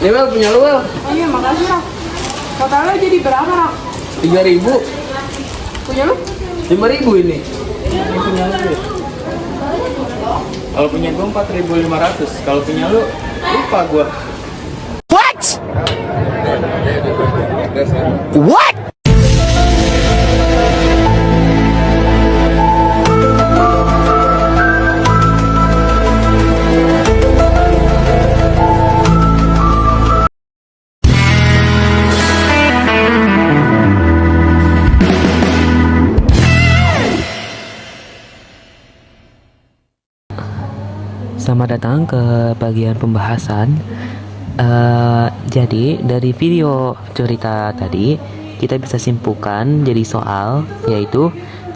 Ini Wel punya lu Wel. Oh iya, makasih Rak. Totalnya jadi berapa Rak? 3.000. Punya lu? 5.000 ini. Ini punya lu. Ya? Kalau punya gua 4.500. Kalau punya lu lupa gua. What? What? Selamat datang ke bagian pembahasan. Jadi dari video cerita tadi kita bisa simpulkan jadi soal, yaitu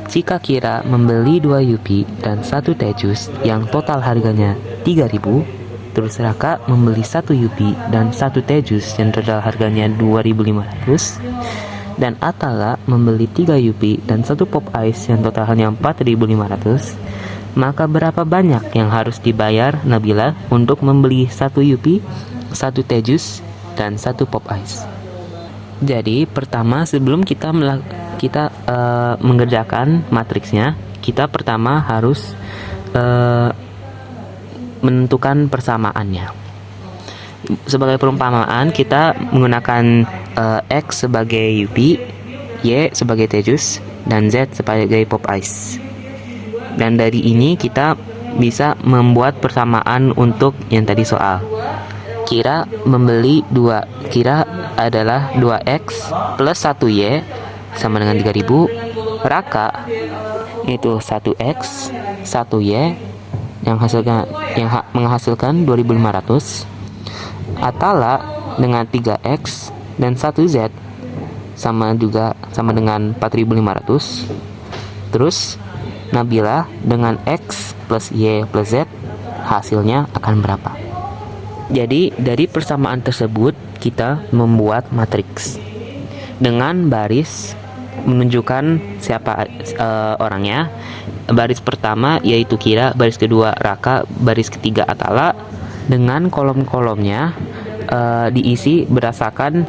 jika Kira membeli 2 Yupi dan 1 teh jus yang total harganya 3.000, terus Raka membeli 1 Yupi dan 1 teh jus yang total harganya 2.500, dan Atala membeli 3 Yupi dan 1 pop ice yang totalnya 4.500, maka berapa banyak yang harus dibayar Nabila untuk membeli 1 Yupi, 1 teh jus, dan 1 pop ice? Jadi pertama, sebelum kita mengerjakan matriksnya, kita pertama harus menentukan persamaannya. Sebagai perumpamaan, kita menggunakan X sebagai Yupi, Y sebagai teh jus, dan Z sebagai pop ice. Dan dari ini kita bisa membuat persamaan untuk yang tadi soal. Kira membeli 2, Kira adalah 2X plus 1Y sama dengan 3.000. Raka itu 1X 1Y yang menghasilkan 2.500. Atala dengan 3X dan 1Z sama dengan 4.500. Terus Nabila dengan X plus Y plus Z, hasilnya akan berapa? Jadi dari persamaan tersebut kita membuat matriks dengan baris menunjukkan siapa orangnya. Baris pertama yaitu Kira, baris kedua Raka, baris ketiga Atala, dengan kolom-kolomnya diisi berdasarkan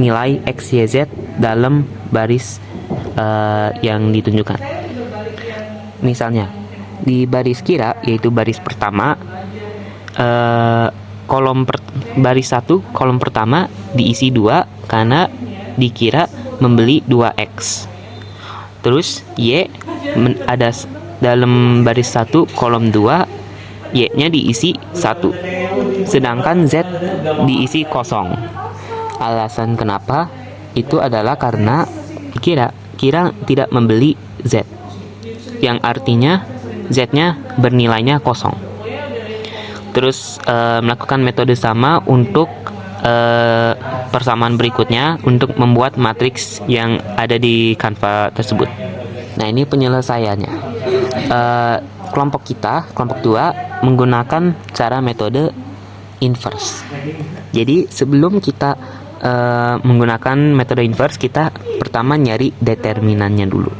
nilai X, Y, Z dalam baris yang ditunjukkan. Misalnya di baris Kira, yaitu baris pertama, baris 1 kolom pertama diisi 2 karena dikira membeli 2X. Terus Y ada dalam baris 1 kolom 2, Y-nya diisi 1, sedangkan Z diisi kosong. Alasan kenapa itu adalah karena Kira tidak membeli Z, yang artinya Z-nya bernilainya kosong. Terus melakukan metode sama untuk persamaan berikutnya untuk membuat matriks yang ada di Canva tersebut. Nah, ini penyelesaiannya. Kelompok 2 menggunakan cara metode inverse. Jadi sebelum kita menggunakan metode inverse, kita pertama nyari determinannya dulu.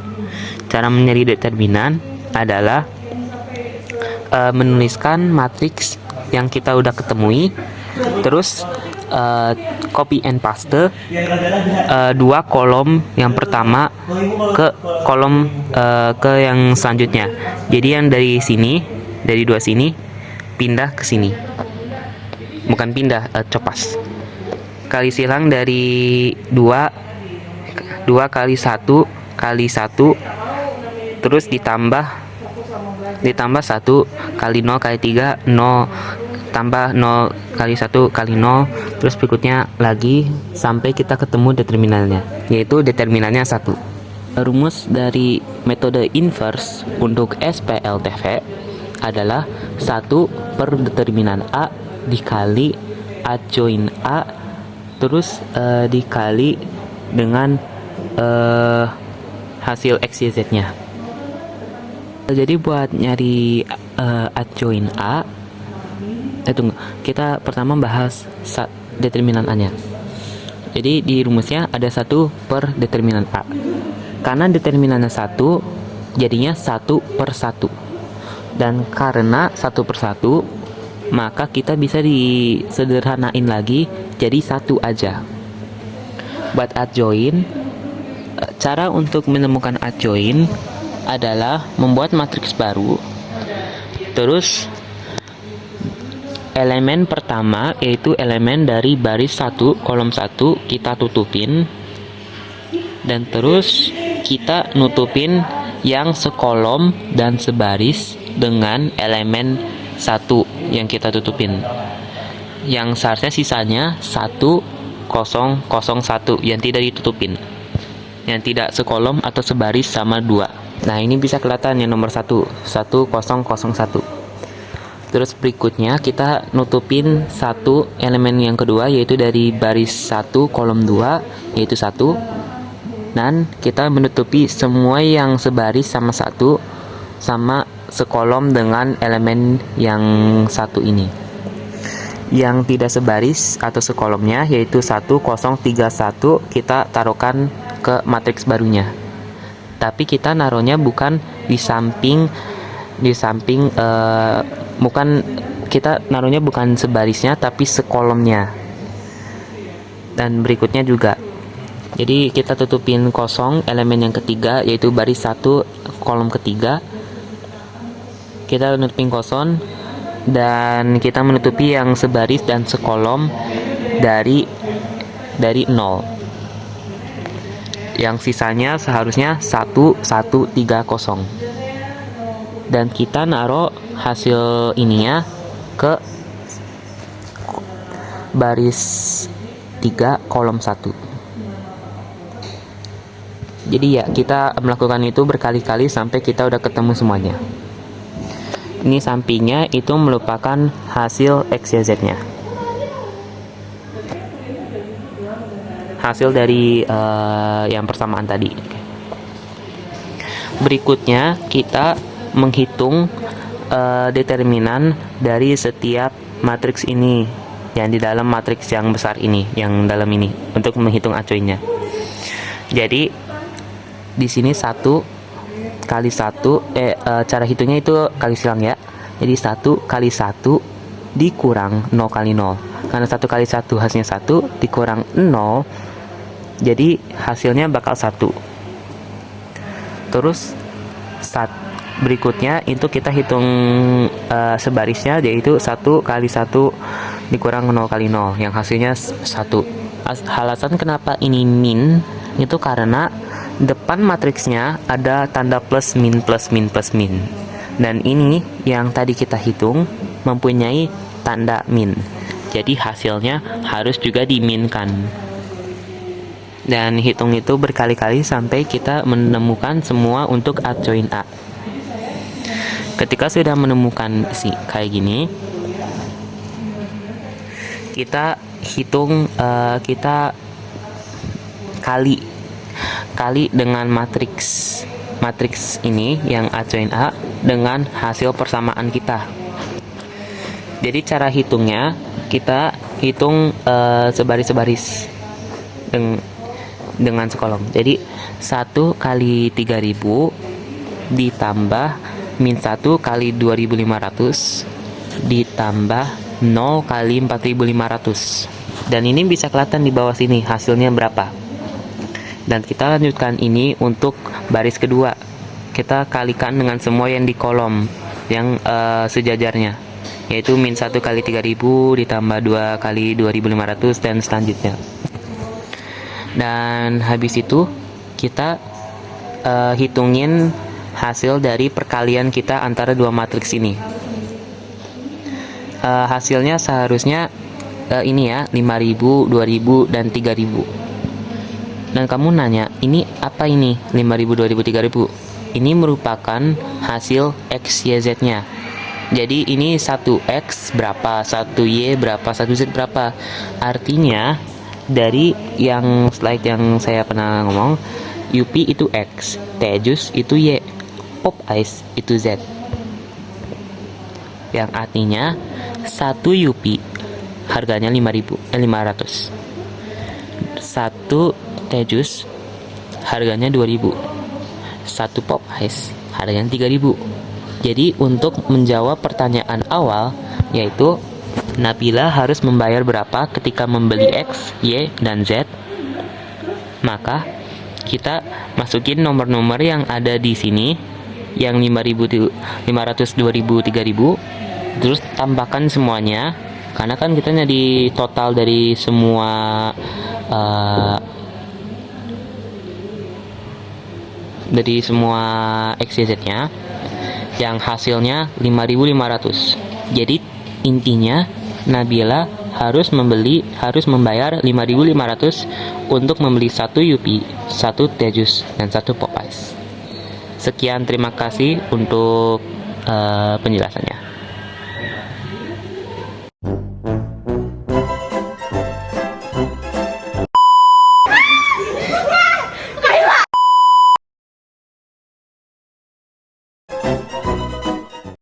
Cara mencari determinan adalah menuliskan matriks yang kita udah ketemui, terus copy and paste 2 kolom yang pertama ke kolom ke yang selanjutnya. Jadi yang dari sini, dari 2 sini pindah ke sini, bukan pindah, copas. Kali silang dari 2 kali 1 kali 1, terus ditambah 1 kali 0 kali 3, 0 tambah 0 kali 1 kali 0, terus berikutnya lagi sampai kita ketemu determinannya, yaitu determinannya 1. Rumus dari metode inverse untuk SPLTV adalah 1 per determinan A dikali A join A, terus dikali dengan hasil X, Y, Z nya. Jadi buat nyari adjoin A, kita pertama bahas determinan A-nya. Jadi di rumusnya ada 1 per determinan A. Karena determinannya 1, jadinya 1 per 1. Dan karena 1 per 1, maka kita bisa disederhanain lagi jadi 1 aja. Buat adjoin, cara untuk menemukan adjoin adalah membuat matriks baru. Terus elemen pertama yaitu elemen dari baris 1 kolom 1 kita tutupin, dan terus kita nutupin yang sekolom dan sebaris dengan elemen 1 yang kita tutupin, yang seharusnya sisanya 1001 yang tidak ditutupin, yang tidak sekolom atau sebaris sama 2. Nah, ini bisa kelihatan yang nomor 1, 1001. Terus berikutnya kita nutupin 1 elemen yang kedua, yaitu dari baris 1 kolom 2 yaitu 1, dan kita menutupi semua yang sebaris sama 1 sama sekolom dengan elemen yang 1 ini. Yang tidak sebaris atau sekolomnya yaitu 1031 kita taruhkan ke matriks barunya. Tapi kita naruhnya bukan di samping bukan, kita naruhnya bukan sebarisnya tapi sekolomnya. Dan berikutnya juga. Jadi kita tutupin kosong elemen yang ketiga yaitu baris 1 kolom ketiga. Kita nutupin kosong dan kita menutupi yang sebaris dan sekolom dari 0. Yang sisanya seharusnya 1130. Dan kita naruh hasil ininya ke baris 3 kolom 1. Jadi ya, kita melakukan itu berkali-kali sampai kita udah ketemu semuanya. Ini sampingnya itu merupakan hasil XYZ-nya. Hasil dari yang persamaan tadi. Berikutnya kita menghitung determinan dari setiap matriks ini, yang di dalam matriks yang besar ini, yang dalam ini, untuk menghitung acuinnya. Jadi di sini 1 kali 1 cara hitungnya itu kali silang ya. Jadi 1 kali 1 dikurang 0 kali 0. Karena 1 kali 1 hasilnya 1 dikurang 0, jadi hasilnya bakal 1. Terus berikutnya itu kita hitung sebarisnya, yaitu 1 kali 1 dikurang 0 kali 0 yang hasilnya 1. Alasan kenapa ini min itu karena depan matriksnya ada tanda plus min plus min plus min, dan ini yang tadi kita hitung mempunyai tanda min, jadi hasilnya harus juga diminkan. Dan hitung itu berkali-kali sampai kita menemukan semua untuk adjoin A. Ketika sudah menemukan kayak gini, kita hitung, kita kali dengan matriks ini yang adjoin A dengan hasil persamaan kita. Jadi cara hitungnya kita hitung sebaris-sebaris dengan sekolom. Jadi 1 kali 3000 ditambah min 1 kali 2500 ditambah 0 kali 4500. Dan ini bisa kelihatan di bawah sini hasilnya berapa. Dan kita lanjutkan ini untuk baris kedua. Kita kalikan dengan semua yang di kolom yang sejajarnya, yaitu min 1 kali 3000 ditambah 2 kali 2500 dan selanjutnya. Dan habis itu kita hitungin hasil dari perkalian kita antara dua matriks ini. Hasilnya seharusnya ini ya, 5000, 2000 dan 3000. Dan kamu nanya, ini apa ini 5000, 2000, 3000? Ini merupakan hasil XYZ-nya. Jadi ini 1X berapa, 1Y berapa, 1Z berapa. Artinya dari yang slide yang saya pernah ngomong, UP itu X, Tejus itu Y, Pop Ice itu Z. Yang artinya 1 UP harganya 500. 1 Tejus harganya 2000. 1 Pop Ice harganya 3000. Jadi untuk menjawab pertanyaan awal, yaitu Nabila harus membayar berapa ketika membeli X, Y, dan Z, maka kita masukin nomor-nomor yang ada di sini, yang 5.500, 2.000, 3.000, terus tambahkan semuanya, karena kan kita di total dari semua XYZ-nya, yang hasilnya 5.500. Jadi intinya Nabila harus membayar 5.500 untuk membeli 1 Yupi, 1 Tejus, dan 1 Popeyes. Sekian, terima kasih untuk penjelasannya.